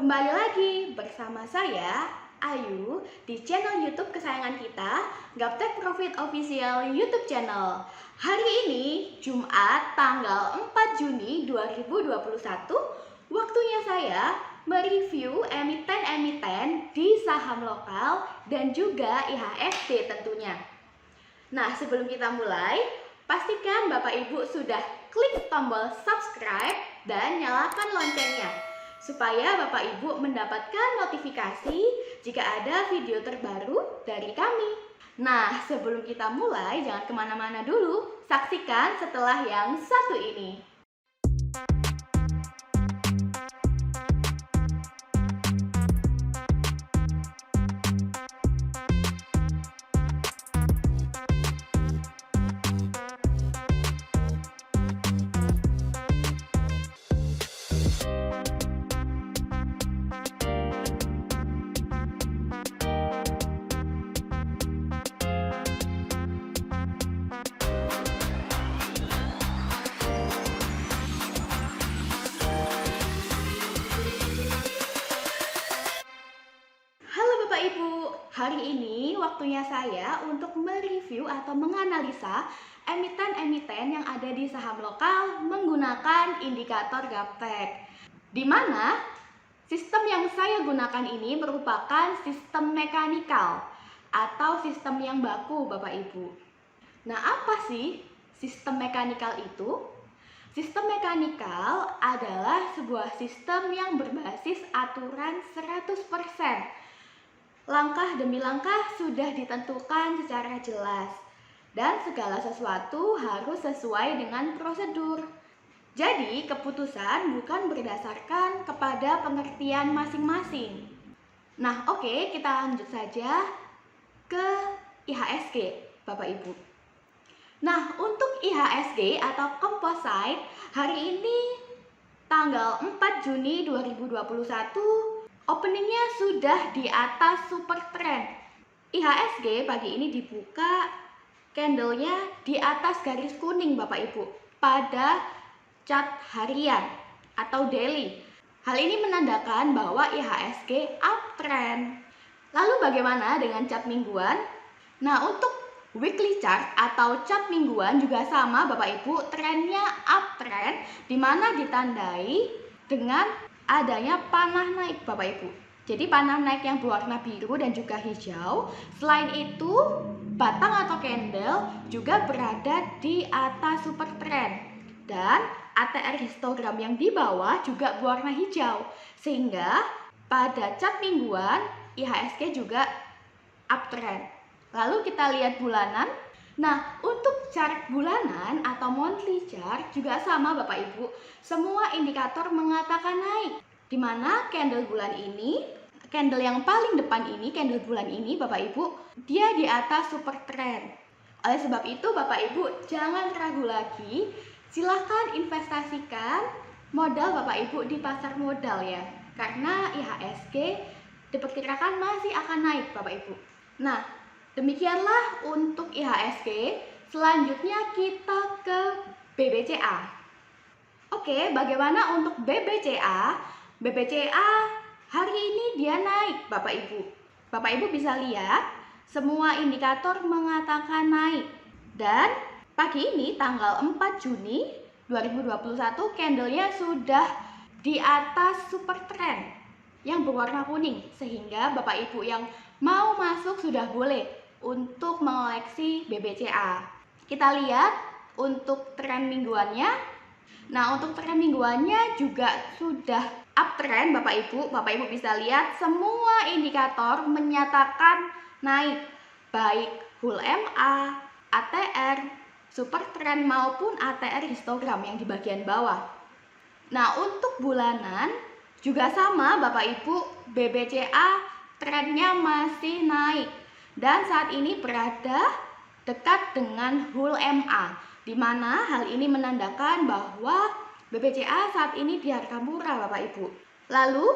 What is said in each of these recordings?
Kembali lagi bersama saya, Ayu, di channel YouTube kesayangan kita, Gaptek Profit Official YouTube Channel. Hari ini, Jumat tanggal 4 Juni 2021, waktunya saya mereview emiten-emiten di saham lokal dan juga IHSG tentunya. Nah, sebelum kita mulai, pastikan Bapak Ibu sudah klik tombol subscribe dan nyalakan loncengnya supaya Bapak Ibu mendapatkan notifikasi jika ada video terbaru dari kami. Nah, sebelum kita mulai, jangan kemana-mana dulu. Saksikan setelah yang satu ini. Bapak Ibu, hari ini waktunya saya untuk mereview atau menganalisa emiten-emiten yang ada di saham lokal menggunakan indikator Gaptek. Di mana sistem yang saya gunakan ini merupakan sistem mekanikal atau sistem yang baku, Bapak Ibu. Nah, apa sih sistem mekanikal itu? Sistem mekanikal adalah sebuah sistem yang berbasis aturan 100%. Langkah demi langkah sudah ditentukan secara jelas dan segala sesuatu harus sesuai dengan prosedur. Jadi, keputusan bukan berdasarkan kepada pengertian masing-masing. Nah, oke, kita lanjut saja ke IHSG, Bapak Ibu. Nah, untuk IHSG atau composite hari ini tanggal 4 Juni 2021 openingnya sudah di atas super trend. IHSG pagi ini dibuka candlenya di atas garis kuning Bapak Ibu pada chart harian atau daily. Hal ini menandakan bahwa IHSG uptrend. Lalu bagaimana dengan chart mingguan? Nah, untuk weekly chart atau chart mingguan juga sama Bapak Ibu, trennya uptrend di mana ditandai dengan adanya panah naik Bapak Ibu. Jadi panah naik yang berwarna biru dan juga hijau. Selain itu, batang atau candle juga berada di atas super trend. Dan ATR histogram yang di bawah juga berwarna hijau. Sehingga pada chart mingguan IHSG juga uptrend. Lalu kita lihat bulanan. Nah, untuk chart bulanan atau monthly chart juga sama Bapak Ibu. Semua indikator mengatakan naik. Di mana candle bulan ini, candle yang paling depan ini, candle bulan ini Bapak Ibu, dia di atas super trend. Oleh sebab itu Bapak Ibu jangan ragu lagi, silahkan investasikan modal Bapak Ibu di pasar modal ya. Karena IHSG diperkirakan masih akan naik Bapak Ibu. Nah, demikianlah untuk IHSG. Selanjutnya kita ke BBCA. Oke, bagaimana untuk BBCA? BBCA hari ini dia naik Bapak Ibu. Bapak Ibu bisa lihat semua indikator mengatakan naik. Dan pagi ini tanggal 4 Juni 2021 candlenya sudah di atas super trend yang berwarna kuning. Sehingga Bapak Ibu yang mau masuk sudah boleh untuk mengoleksi BBCA. Kita lihat untuk tren mingguannya. Nah, untuk tren mingguannya juga sudah uptrend Bapak Ibu. Bapak Ibu bisa lihat semua indikator menyatakan naik. Baik Hul MA, ATR, super trend maupun ATR histogram yang di bagian bawah. Nah, untuk bulanan juga sama Bapak Ibu, BBCA trennya masih naik. Dan saat ini berada dekat dengan Hul MA, di mana hal ini menandakan bahwa BBCA saat ini di harga murah Bapak Ibu. Lalu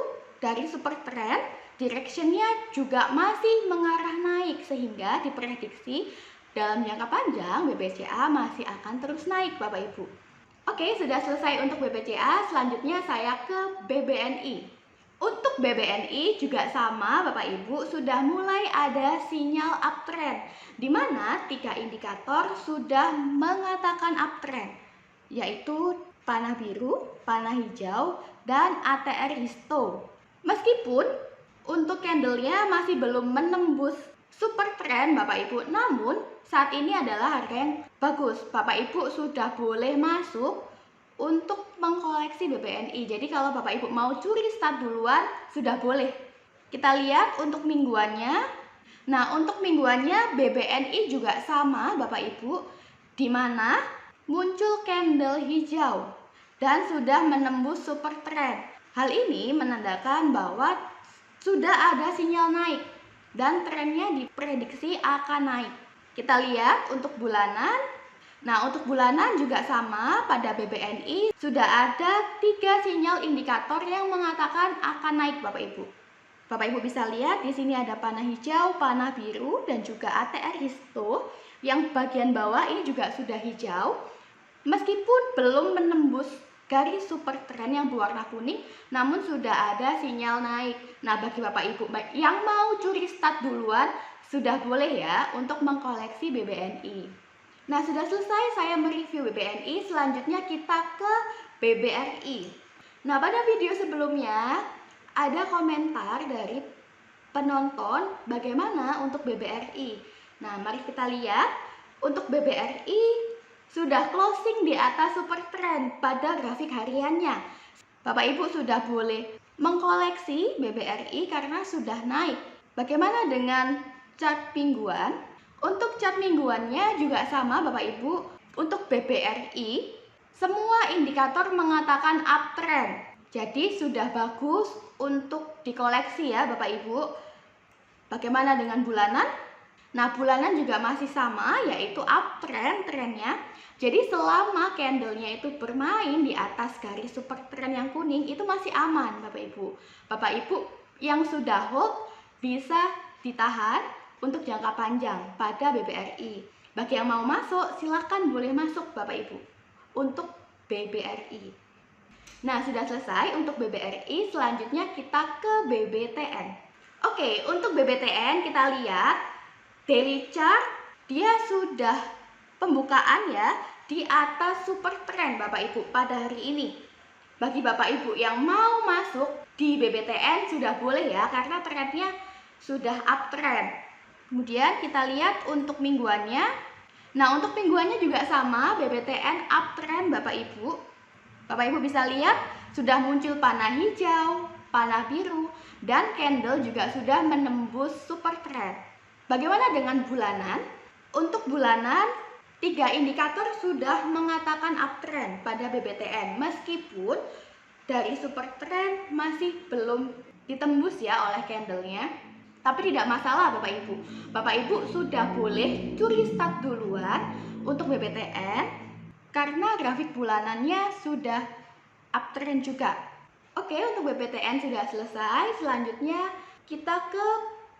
dari super trend, directionnya juga masih mengarah naik sehingga diprediksi dalam jangka panjang BBCA masih akan terus naik Bapak Ibu. Oke, sudah selesai untuk BBCA, selanjutnya saya ke BBNI. Untuk BBNI juga sama Bapak Ibu, sudah mulai ada sinyal uptrend, di mana 3 indikator sudah mengatakan uptrend, yaitu panah biru, panah hijau, dan ATR Histo. Meskipun untuk candlenya masih belum menembus super trend Bapak Ibu, namun saat ini adalah harga yang bagus. Bapak Ibu sudah boleh masuk untuk mengkoleksi BBNI. Jadi kalau Bapak Ibu mau curi start duluan, sudah boleh. Kita lihat untuk mingguannya. Nah, untuk mingguannya BBNI juga sama Bapak Ibu, di mana muncul candle hijau dan sudah menembus super trend. Hal ini menandakan bahwa sudah ada sinyal naik dan trennya diprediksi akan naik. Kita lihat untuk bulanan. Nah, untuk bulanan juga sama, pada BBNI sudah ada 3 sinyal indikator yang mengatakan akan naik Bapak Ibu. Bapak Ibu bisa lihat di sini ada panah hijau, panah biru, dan juga ATR Histo. Yang bagian bawah ini juga sudah hijau. Meskipun belum menembus garis super trend yang berwarna kuning, namun sudah ada sinyal naik. Nah, bagi Bapak Ibu yang mau curi start duluan, sudah boleh ya untuk mengkoleksi BBNI. Nah, sudah selesai saya mereview BBNI, selanjutnya kita ke BBRI. Nah, pada video sebelumnya ada komentar dari penonton bagaimana untuk BBRI. Nah, mari kita lihat untuk BBRI sudah closing di atas super trend pada grafik hariannya. Bapak Ibu sudah boleh mengkoleksi BBRI karena sudah naik. Bagaimana dengan chart mingguan? Untuk chart mingguannya juga sama Bapak Ibu. Untuk BBRI, semua indikator mengatakan uptrend. Jadi sudah bagus untuk dikoleksi ya Bapak Ibu. Bagaimana dengan bulanan? Nah, bulanan juga masih sama, yaitu uptrend trennya. Jadi selama candlenya itu bermain di atas garis super trend yang kuning, itu masih aman Bapak Ibu. Bapak Ibu yang sudah hold bisa ditahan untuk jangka panjang pada BBRI. Bagi yang mau masuk, silakan boleh masuk Bapak Ibu untuk BBRI. Nah, sudah selesai untuk BBRI, selanjutnya kita ke BBTN. Oke, untuk BBTN kita lihat daily chart, dia sudah pembukaan ya di atas super trend Bapak Ibu pada hari ini. Bagi Bapak Ibu yang mau masuk di BBTN sudah boleh ya, karena trendnya sudah uptrend. Kemudian kita lihat untuk mingguannya. Nah, untuk mingguannya juga sama, BBTN uptrend Bapak Ibu. Bapak Ibu bisa lihat sudah muncul panah hijau, panah biru, dan candle juga sudah menembus super trend. Bagaimana dengan bulanan? Untuk bulanan, 3 indikator sudah mengatakan uptrend pada BBTN, meskipun dari super trend masih belum ditembus ya oleh candlenya. Tapi tidak masalah Bapak Ibu. Bapak Ibu sudah boleh curi start duluan untuk BBTN karena grafik bulanannya sudah uptrend juga. Oke, untuk BBTN sudah selesai. Selanjutnya kita ke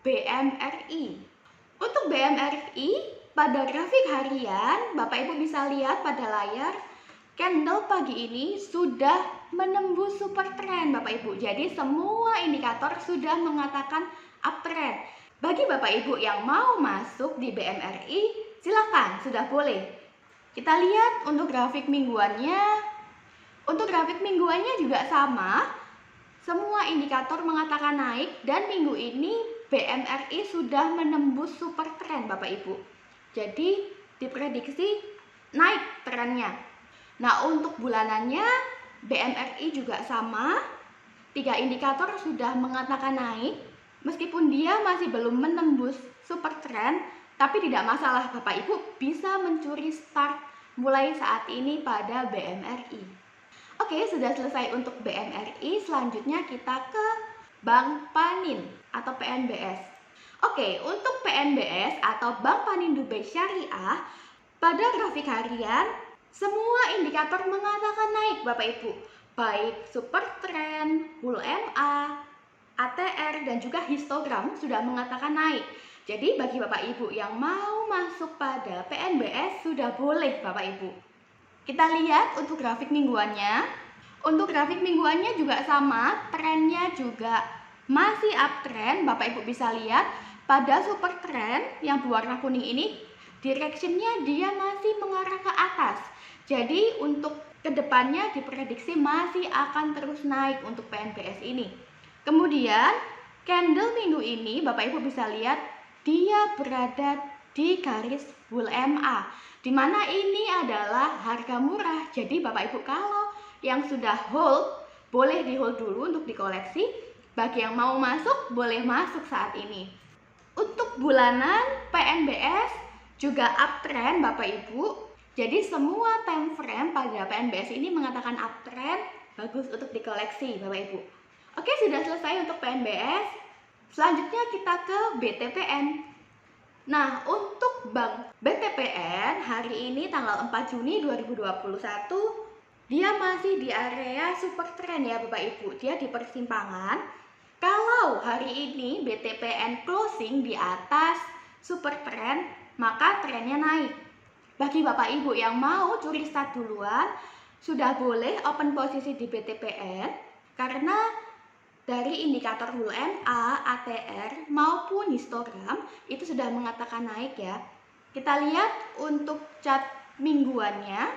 BMRI. Untuk BMRI, pada grafik harian, Bapak Ibu bisa lihat pada layar, candle pagi ini sudah menembus super trend Bapak Ibu. Jadi semua indikator sudah mengatakan uptrend. Bagi Bapak Ibu yang mau masuk di BMRI, silakan, sudah boleh. Kita lihat untuk grafik mingguannya. Untuk grafik mingguannya juga sama. Semua indikator mengatakan naik dan minggu ini BMRI sudah menembus super trend Bapak Ibu. Jadi diprediksi naik trennya. Nah, untuk bulanannya BMRI juga sama. 3 indikator sudah mengatakan naik. Meskipun dia masih belum menembus super trend, tapi tidak masalah Bapak Ibu bisa mencuri start mulai saat ini pada BMRI. Oke, sudah selesai untuk BMRI, selanjutnya kita ke Bank Panin atau PNBS. Oke, untuk PNBS atau Bank Panin Dubai Syariah, pada grafik harian, semua indikator mengatakan naik Bapak Ibu. Baik super trend, Bull MA, ATR, dan juga histogram sudah mengatakan naik. Jadi bagi Bapak Ibu yang mau masuk pada PNBS sudah boleh Bapak Ibu. Kita lihat untuk grafik mingguannya. Untuk grafik mingguannya juga sama, trennya juga masih uptrend. Bapak Ibu bisa lihat pada super trend yang berwarna kuning ini, directionnya dia masih mengarah ke atas. Jadi untuk kedepannya diprediksi masih akan terus naik untuk PNBS ini. Kemudian candle minggu ini Bapak Ibu bisa lihat dia berada di garis bull MA, dimana ini adalah harga murah. Jadi Bapak Ibu kalau yang sudah hold, boleh di hold dulu untuk dikoleksi. Bagi yang mau masuk, boleh masuk saat ini. Untuk bulanan PNBS juga uptrend Bapak Ibu. Jadi semua time frame pada PNBS ini mengatakan uptrend, bagus untuk dikoleksi Bapak Ibu. Oke, sudah selesai untuk PNBS. Selanjutnya kita ke BTPN. Nah, untuk Bank BTPN hari ini tanggal 4 Juni 2021, dia masih di area super trend ya Bapak Ibu. Dia di persimpangan. Kalau hari ini BTPN closing di atas super trend, maka trennya naik. Bagi Bapak Ibu yang mau curi start duluan, sudah boleh open posisi di BTPN karena dari indikator WMA, ATR maupun histogram itu sudah mengatakan naik ya. Kita lihat untuk chart mingguannya.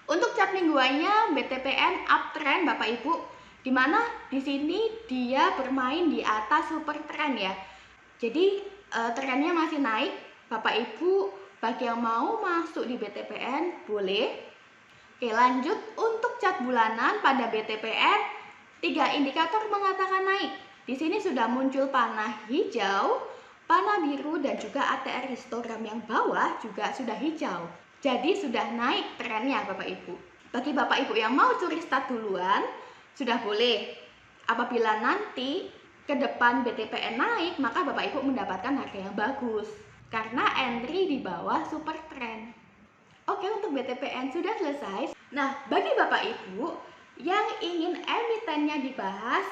Untuk chart mingguannya BTPN uptrend Bapak Ibu, dimana di sini dia bermain di atas super trend ya. Jadi trennya masih naik. Bapak Ibu bagi yang mau masuk di BTPN boleh. Oke, lanjut untuk chart bulanan pada BTPN, 3 indikator mengatakan naik. Di sini sudah muncul panah hijau, panah biru dan juga ATR histogram yang bawah juga sudah hijau. Jadi sudah naik trennya Bapak Ibu. Bagi Bapak Ibu yang mau curi start duluan, sudah boleh. Apabila nanti ke depan BTPN naik, maka Bapak Ibu mendapatkan harga yang bagus. Karena entry di bawah super trend. Oke, untuk BTPN sudah selesai. Nah, bagi Bapak Ibu yang ingin emitennya dibahas,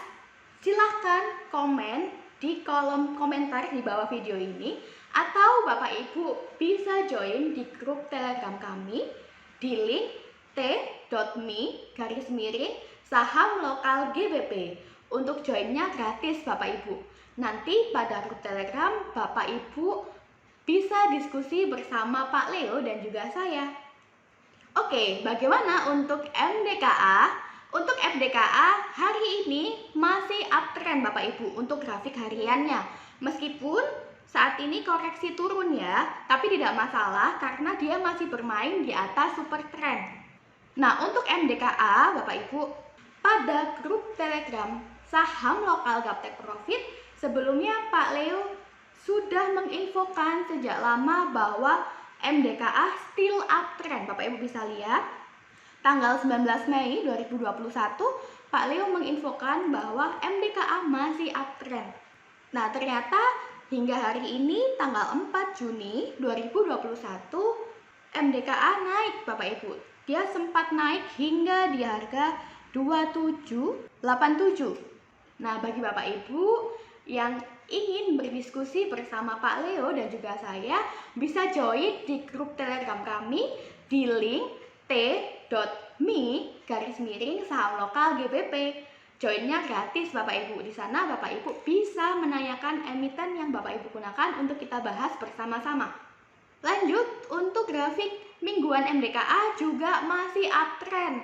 silahkan komen di kolom komentar di bawah video ini, atau Bapak Ibu bisa join di grup Telegram kami di link t.me/saham lokal GBP. Untuk joinnya gratis Bapak Ibu. Nanti pada grup Telegram Bapak Ibu bisa diskusi bersama Pak Leo dan juga saya. Oke, bagaimana untuk MDKA? Untuk MDKA hari ini masih uptrend Bapak Ibu untuk grafik hariannya. Meskipun saat ini koreksi turun ya, tapi tidak masalah karena dia masih bermain di atas super trend. Nah, untuk MDKA Bapak Ibu, pada grup Telegram Saham Lokal Gaptek Profit, sebelumnya Pak Leo sudah menginfokan sejak lama bahwa MDKA still uptrend. Bapak Ibu bisa lihat, tanggal 19 Mei 2021, Pak Leo menginfokan bahwa MDKA masih uptrend. Nah, ternyata hingga hari ini tanggal 4 Juni 2021, MDKA naik Bapak Ibu. Dia sempat naik hingga di harga 2787. Nah, bagi Bapak Ibu yang ingin berdiskusi bersama Pak Leo dan juga saya, bisa join di grup Telegram kami di link t.me/saham lokal GBP. Joinnya gratis Bapak Ibu. Di sana Bapak Ibu bisa menanyakan emiten yang Bapak Ibu gunakan untuk kita bahas bersama-sama. Lanjut, untuk grafik mingguan MDKA juga masih uptrend,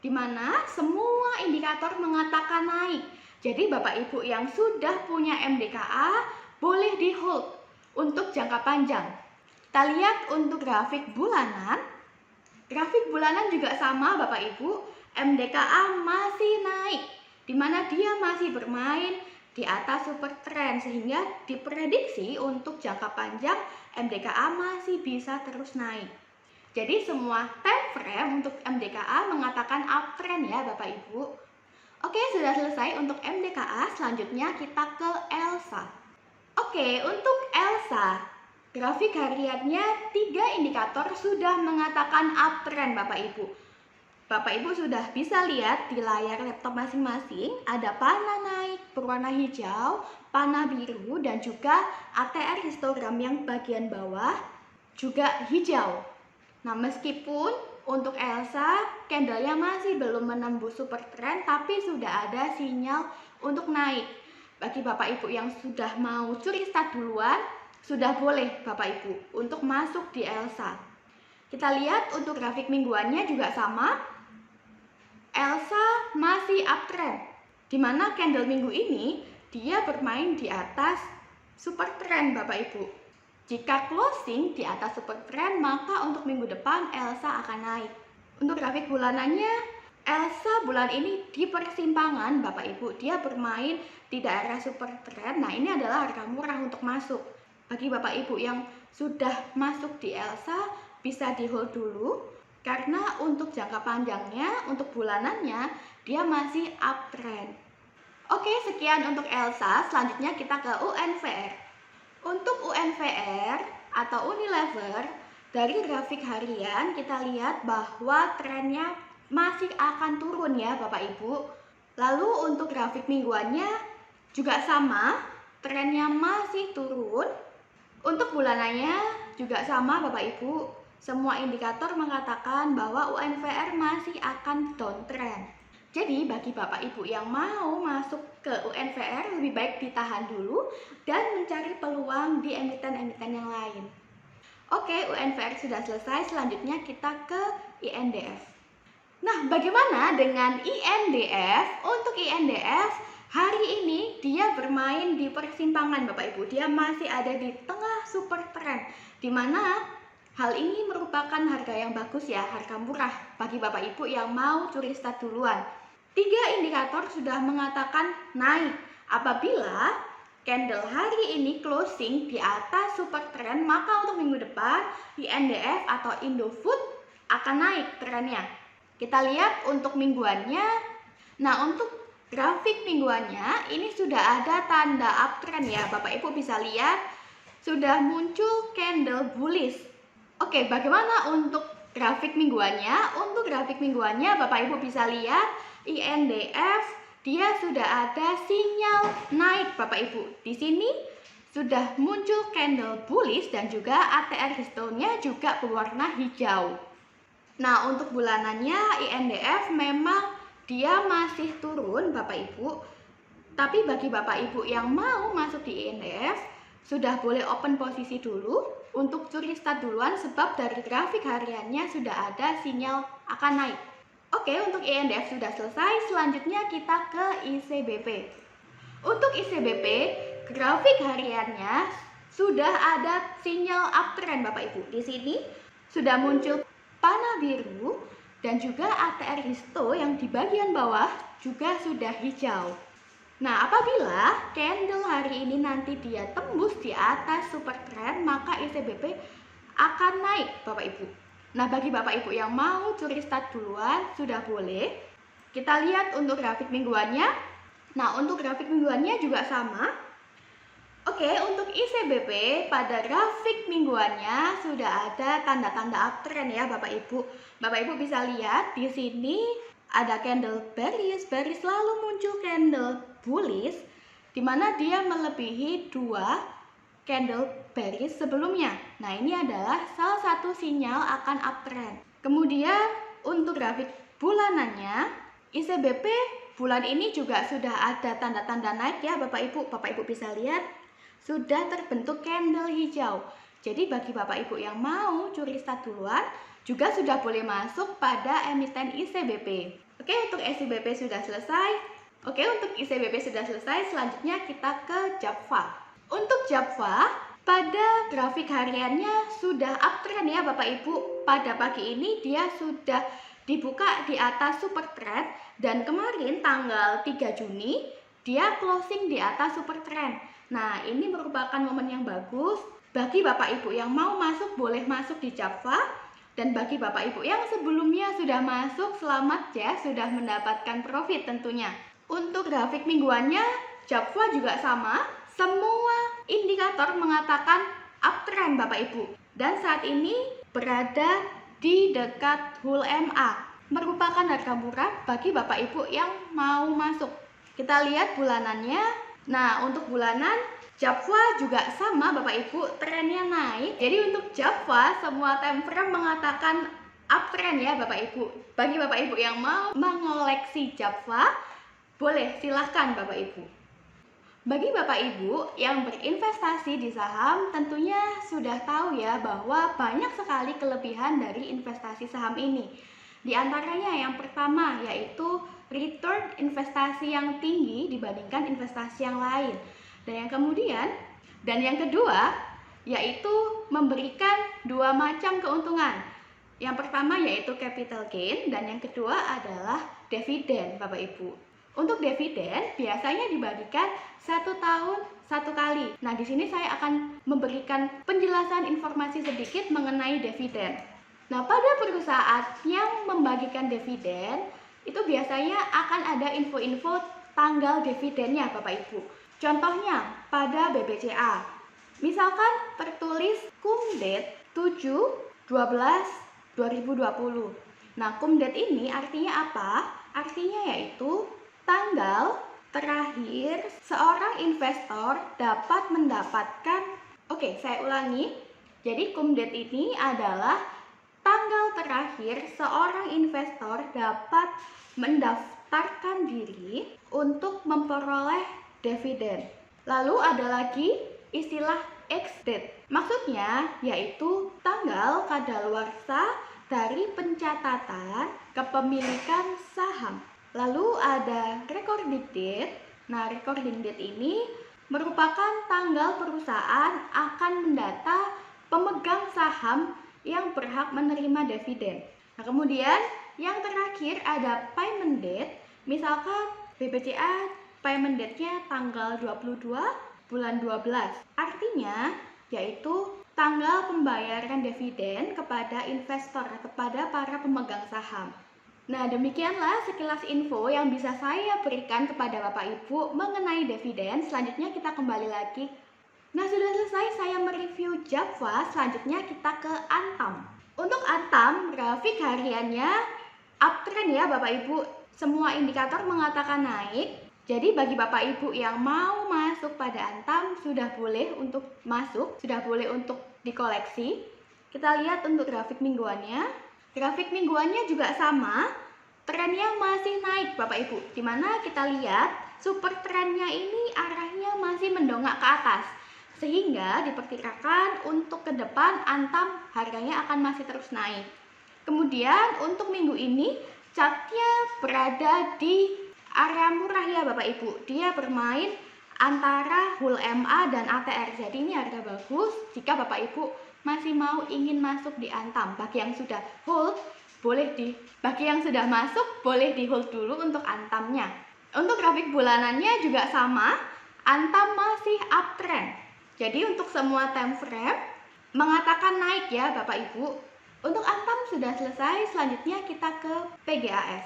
di mana semua indikator mengatakan naik. Jadi Bapak Ibu yang sudah punya MDKA boleh di hold untuk jangka panjang. Kita lihat untuk grafik bulanan. Grafik bulanan juga sama Bapak Ibu, MDKA masih naik, di mana dia masih bermain di atas super trend, sehingga diprediksi untuk jangka panjang MDKA masih bisa terus naik. Jadi semua time frame untuk MDKA mengatakan uptrend ya Bapak Ibu. Oke, sudah selesai untuk MDKA. Selanjutnya kita ke ELSA. Oke, untuk ELSA, grafik hariannya 3 indikator sudah mengatakan uptrend Bapak Ibu. Bapak Ibu sudah bisa lihat di layar laptop masing-masing, ada panah naik berwarna hijau, panah biru, dan juga ATR histogram yang bagian bawah juga hijau. Nah, meskipun Untuk Elsa, candlenya masih belum menembus super trend, tapi sudah ada sinyal untuk naik. Bagi Bapak Ibu yang sudah mau curi start duluan, sudah boleh Bapak Ibu untuk masuk di Elsa. Kita lihat untuk grafik mingguannya juga sama. Elsa masih uptrend, dimana candle minggu ini dia bermain di atas super trend Bapak Ibu. Jika closing di atas super trend, maka untuk minggu depan Elsa akan naik. Untuk grafik bulanannya, Elsa bulan ini di persimpangan Bapak Ibu. Dia bermain di daerah super trend. Nah, ini adalah harga murah untuk masuk. Bagi Bapak Ibu yang sudah masuk di Elsa, bisa di hold dulu. Karena untuk jangka panjangnya, untuk bulanannya, dia masih uptrend. Oke, sekian untuk Elsa. Selanjutnya kita ke UNVR. Untuk UNVR atau Unilever, dari grafik harian kita lihat bahwa trennya masih akan turun ya Bapak Ibu. Lalu untuk grafik mingguannya juga sama, trennya masih turun. Untuk bulanannya juga sama Bapak Ibu. Semua indikator mengatakan bahwa UNVR masih akan downtrend. Jadi bagi Bapak Ibu yang mau masuk ke UNVR, lebih baik ditahan dulu dan mencari peluang di emiten-emiten yang lain. Oke, UNVR sudah selesai, selanjutnya kita ke INDF. Nah, bagaimana dengan INDF? Untuk INDF, hari ini dia bermain di persimpangan Bapak Ibu. Dia masih ada di tengah super trend, di mana hal ini merupakan harga yang bagus ya, harga murah bagi Bapak Ibu yang mau curi start duluan. 3 indikator sudah mengatakan naik. Apabila candle hari ini closing di atas super trend, maka untuk minggu depan INDF atau Indofood akan naik trennya. Kita lihat untuk mingguannya. Nah, untuk grafik mingguannya ini sudah ada tanda uptrend ya. Bapak Ibu bisa lihat sudah muncul candle bullish. Oke, bagaimana untuk grafik mingguannya? Untuk grafik mingguannya Bapak Ibu bisa lihat INDF dia sudah ada sinyal naik Bapak Ibu. Di sini sudah muncul candle bullish dan juga ATR histonya juga berwarna hijau. Nah, untuk bulanannya INDF memang dia masih turun Bapak Ibu. Tapi bagi Bapak Ibu yang mau masuk di INDF sudah boleh open posisi dulu untuk curi start duluan, sebab dari grafik hariannya sudah ada sinyal akan naik. Oke, untuk INDF sudah selesai, selanjutnya kita ke ICBP. Untuk ICBP, grafik hariannya sudah ada sinyal uptrend Bapak Ibu. Di sini sudah muncul panah biru dan juga ATR histo yang di bagian bawah juga sudah hijau. Nah, apabila candle hari ini nanti dia tembus di atas super trend, maka ICBP akan naik Bapak Ibu. Nah, bagi Bapak Ibu yang mau curi start duluan, sudah boleh. Kita lihat untuk grafik mingguannya. Nah, untuk grafik mingguannya juga sama. Oke, untuk ICBP pada grafik mingguannya sudah ada tanda-tanda uptrend ya Bapak Ibu. Bapak Ibu bisa lihat di sini ada candle bearish lalu muncul candle bullish, di mana dia melebihi 2 candle bearish sebelumnya. Nah, ini adalah salah satu sinyal akan uptrend. Kemudian untuk grafik bulanannya, ICBP bulan ini juga sudah ada tanda-tanda naik ya Bapak Ibu. Bapak Ibu bisa lihat sudah terbentuk candle hijau. Jadi bagi Bapak Ibu yang mau curi start duluan, juga sudah boleh masuk pada emiten ICBP. Oke, untuk ICBP sudah selesai. Oke, untuk ICBP sudah selesai, selanjutnya kita ke JAPFA. Untuk JAPFA, pada grafik hariannya sudah uptrend ya Bapak Ibu. Pada pagi ini dia sudah dibuka di atas super trend dan kemarin tanggal 3 Juni dia closing di atas super trend. Nah, ini merupakan momen yang bagus bagi Bapak Ibu yang mau masuk, boleh masuk di JAPFA. Dan bagi Bapak Ibu yang sebelumnya sudah masuk, selamat ya, sudah mendapatkan profit tentunya. Untuk grafik mingguannya, JAPFA juga sama. Semua indikator mengatakan uptrend Bapak Ibu. Dan saat ini berada di dekat Hul MA. Merupakan harga murah bagi Bapak Ibu yang mau masuk. Kita lihat bulanannya. Nah, untuk bulanan JAPFA juga sama Bapak Ibu, trennya naik. Jadi untuk JAPFA semua time frame mengatakan uptrend ya Bapak Ibu. Bagi Bapak Ibu yang mau mengoleksi Java, boleh silahkan Bapak Ibu. Bagi Bapak Ibu yang berinvestasi di saham, tentunya sudah tahu ya bahwa banyak sekali kelebihan dari investasi saham ini. Di antaranya yang pertama yaitu return investasi yang tinggi dibandingkan investasi yang lain. Dan yang kedua yaitu memberikan dua macam keuntungan. Yang pertama yaitu capital gain dan yang kedua adalah dividen Bapak Ibu. Untuk dividen biasanya dibagikan 1 tahun 1 kali. Nah, di sini saya akan memberikan penjelasan informasi sedikit mengenai dividen. Nah, pada perusahaan yang membagikan dividen, itu biasanya akan ada info-info tanggal dividennya Bapak Ibu. Contohnya pada BBCA. Misalkan tertulis cum date 7/12/2020. Nah, cum date ini artinya apa? Artinya yaitu tanggal terakhir seorang investor dapat mendapatkan. Oke, saya ulangi. Jadi cum date ini adalah tanggal terakhir seorang investor dapat mendaftarkan diri untuk memperoleh dividen. Lalu ada lagi istilah ex-date. Maksudnya yaitu tanggal kadaluarsa dari pencatatan kepemilikan saham. Lalu ada recording date. Nah, recording date ini merupakan tanggal perusahaan akan mendata pemegang saham yang berhak menerima dividen. Nah, kemudian yang terakhir ada payment date. Misalkan BBCA payment date-nya tanggal 22 bulan 12. Artinya yaitu tanggal pembayaran dividen kepada investor, kepada para pemegang saham. Nah, demikianlah sekilas info yang bisa saya berikan kepada Bapak Ibu mengenai dividen. Selanjutnya kita kembali lagi. Nah, sudah selesai saya mereview Java, selanjutnya kita ke Antam. Untuk Antam, grafik hariannya uptrend ya Bapak Ibu. Semua indikator mengatakan naik. Jadi bagi Bapak Ibu yang mau masuk pada Antam, sudah boleh untuk masuk, sudah boleh untuk dikoleksi. Kita lihat untuk grafik mingguannya. Grafik mingguannya juga sama, trennya masih naik Bapak Ibu. Dimana kita lihat super trennya ini arahnya masih mendongak ke atas. Sehingga diperkirakan untuk ke depan Antam harganya akan masih terus naik. Kemudian untuk minggu ini chartnya berada di area murah ya Bapak Ibu. Dia bermain antara Hul MA dan ATR. Jadi ini harga bagus jika Bapak Ibu masih mau ingin masuk di Antam. Bagi yang sudah hold bagi yang sudah masuk boleh di hold dulu untuk Antamnya. Untuk grafik bulanannya juga sama, Antam masih uptrend. Jadi untuk semua time frame mengatakan naik ya Bapak Ibu. Untuk Antam sudah selesai, selanjutnya kita ke PGAS.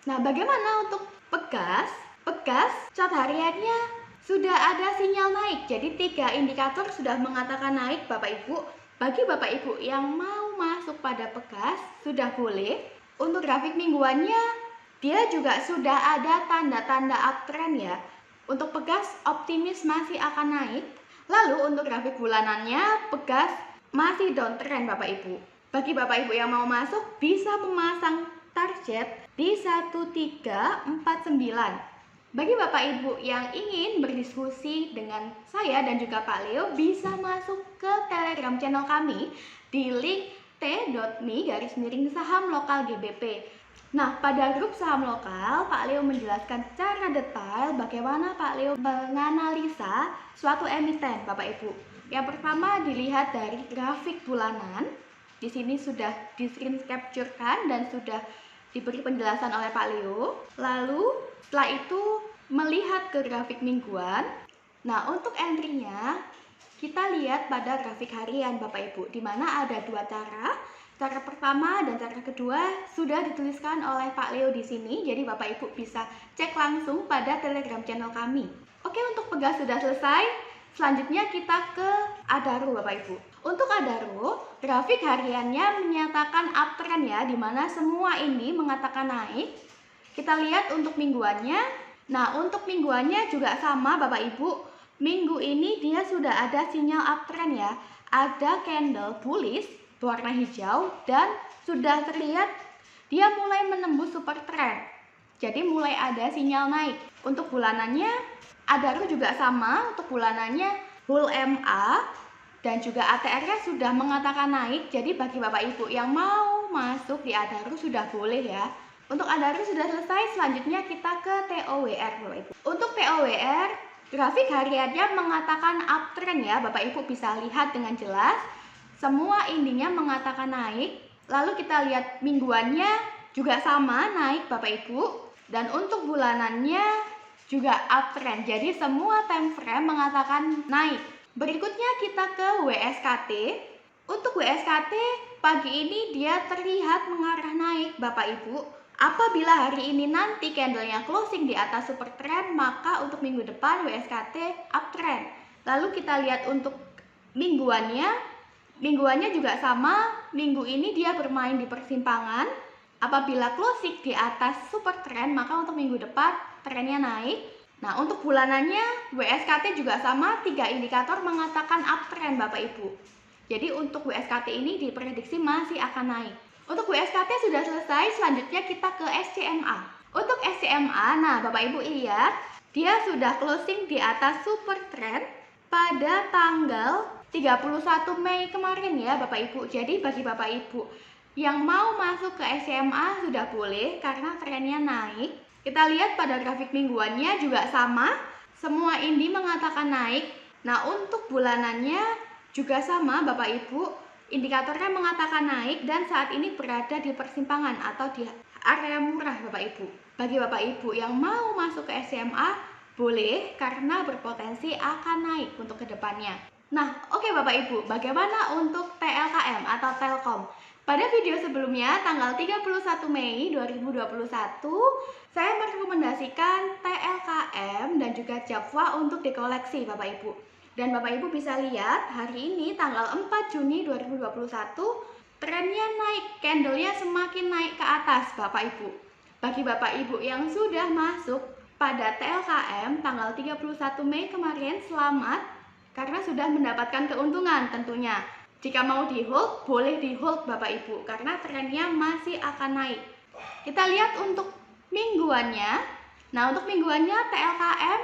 Nah, bagaimana untuk Pegas? Pegas chart hariannya sudah ada sinyal naik. Jadi 3 indikator sudah mengatakan naik Bapak Ibu. Bagi Bapak Ibu yang mau masuk pada Pegas, sudah boleh. Untuk grafik mingguannya, dia juga sudah ada tanda-tanda uptrend ya. Untuk Pegas, optimis masih akan naik. Lalu untuk grafik bulanannya, Pegas masih downtrend Bapak Ibu. Bagi Bapak Ibu yang mau masuk, bisa memasang target di 1349. Bagi Bapak Ibu yang ingin berdiskusi dengan saya dan juga Pak Leo, bisa masuk ke Telegram channel kami di link t.me/saham lokal GBP. Nah, pada grup saham lokal, Pak Leo menjelaskan secara detail bagaimana Pak Leo menganalisa suatu emiten, Bapak Ibu. Yang pertama dilihat dari grafik bulanan. Di sini sudah di screen capture-kan dan sudah diberi penjelasan oleh Pak Leo. Lalu setelah itu melihat ke grafik mingguan. Nah, untuk entry-nya kita lihat pada grafik harian Bapak Ibu, di mana ada 2 cara. Cara pertama dan cara kedua sudah dituliskan oleh Pak Leo di sini, jadi Bapak Ibu bisa cek langsung pada Telegram channel kami. Oke, untuk Pegas sudah selesai. Selanjutnya kita ke Adaro Bapak Ibu. Untuk Adaro, grafik hariannya menyatakan uptrend ya, di mana semua ini mengatakan naik. Kita lihat untuk mingguannya. Nah, untuk mingguannya juga sama Bapak Ibu. Minggu ini dia sudah ada sinyal uptrend ya. Ada candle bullish berwarna hijau dan sudah terlihat dia mulai menembus super trend. Jadi mulai ada sinyal naik. Untuk bulanannya Adaro juga sama, untuk bulanannya Bull MA dan juga ATR-nya sudah mengatakan naik. Jadi bagi Bapak Ibu yang mau masuk di Adaro sudah boleh ya. Untuk Adaro sudah selesai, selanjutnya kita ke TOWR Bapak Ibu. Untuk TOWR, grafik hariannya mengatakan uptrend ya, Bapak Ibu bisa lihat dengan jelas. Semua indinya mengatakan naik. Lalu kita lihat mingguannya juga sama naik Bapak Ibu. Dan untuk bulanannya juga uptrend. Jadi semua time frame mengatakan naik. Berikutnya kita ke WSKT. Untuk WSKT pagi ini dia terlihat mengarah naik Bapak Ibu. Apabila hari ini nanti candlenya closing di atas super trend, maka untuk minggu depan WSKT uptrend. Lalu kita lihat untuk mingguannya juga sama, minggu ini dia bermain di persimpangan. Apabila closing di atas super trend, maka untuk minggu depan trennya naik. Nah, untuk bulanannya WSKT juga sama, 3 indikator mengatakan uptrend Bapak Ibu. Jadi untuk WSKT ini diprediksi masih akan naik. Untuk WSKT sudah selesai, selanjutnya kita ke SCMA. Untuk SCMA, nah Bapak Ibu lihat, dia sudah closing di atas super trend pada tanggal 31 Mei kemarin ya Bapak Ibu. Jadi bagi Bapak Ibu yang mau masuk ke SCMA sudah boleh karena trennya naik. Kita lihat pada grafik mingguannya juga sama, semua indi mengatakan naik. Nah untuk bulanannya juga sama Bapak Ibu, indikatornya mengatakan naik dan saat ini berada di persimpangan atau di area murah Bapak Ibu. Bagi Bapak Ibu yang mau masuk ke SCMA boleh karena berpotensi akan naik untuk kedepannya. Nah, oke Bapak Ibu, bagaimana untuk TLKM atau Telkom? Pada video sebelumnya, tanggal 31 Mei 2021, saya merekomendasikan TLKM dan juga Japwa untuk dikoleksi Bapak Ibu. Dan Bapak Ibu bisa lihat, hari ini tanggal 4 Juni 2021, trennya naik, candlenya semakin naik ke atas Bapak Ibu. Bagi Bapak Ibu yang sudah masuk pada TLKM tanggal 31 Mei kemarin, selamat karena sudah mendapatkan keuntungan tentunya. Jika mau di hold, boleh di hold Bapak Ibu karena trennya masih akan naik. Kita lihat untuk mingguannya. Nah, untuk mingguannya TLKM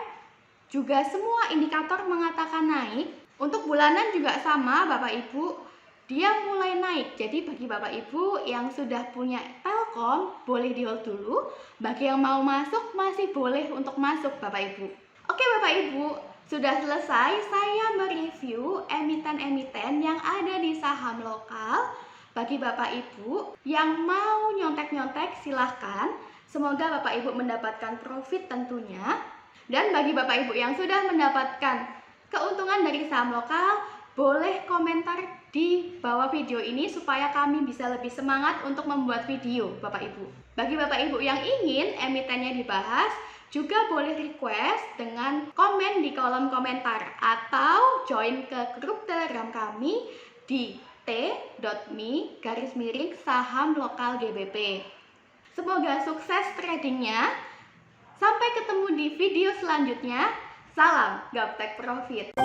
juga semua indikator mengatakan naik. Untuk bulanan juga sama Bapak Ibu, dia mulai naik. Jadi bagi Bapak Ibu yang sudah punya Telkom, boleh di hold dulu. Bagi yang mau masuk, masih boleh untuk masuk Bapak Ibu. Oke Bapak Ibu, sudah selesai saya mereview emiten-emiten yang ada di saham lokal. Bagi Bapak Ibu yang mau nyontek-nyontek silahkan. Semoga Bapak Ibu mendapatkan profit tentunya. Dan bagi Bapak Ibu yang sudah mendapatkan keuntungan dari saham lokal, boleh komentar di bawah video ini supaya kami bisa lebih semangat untuk membuat video Bapak Ibu. Bagi Bapak Ibu yang ingin emitennya dibahas, juga boleh request dengan komen di kolom komentar atau join ke grup Telegram kami di t.me/saham lokal GBP. Semoga sukses tradingnya. Sampai ketemu di video selanjutnya. Salam Gaptek Profit.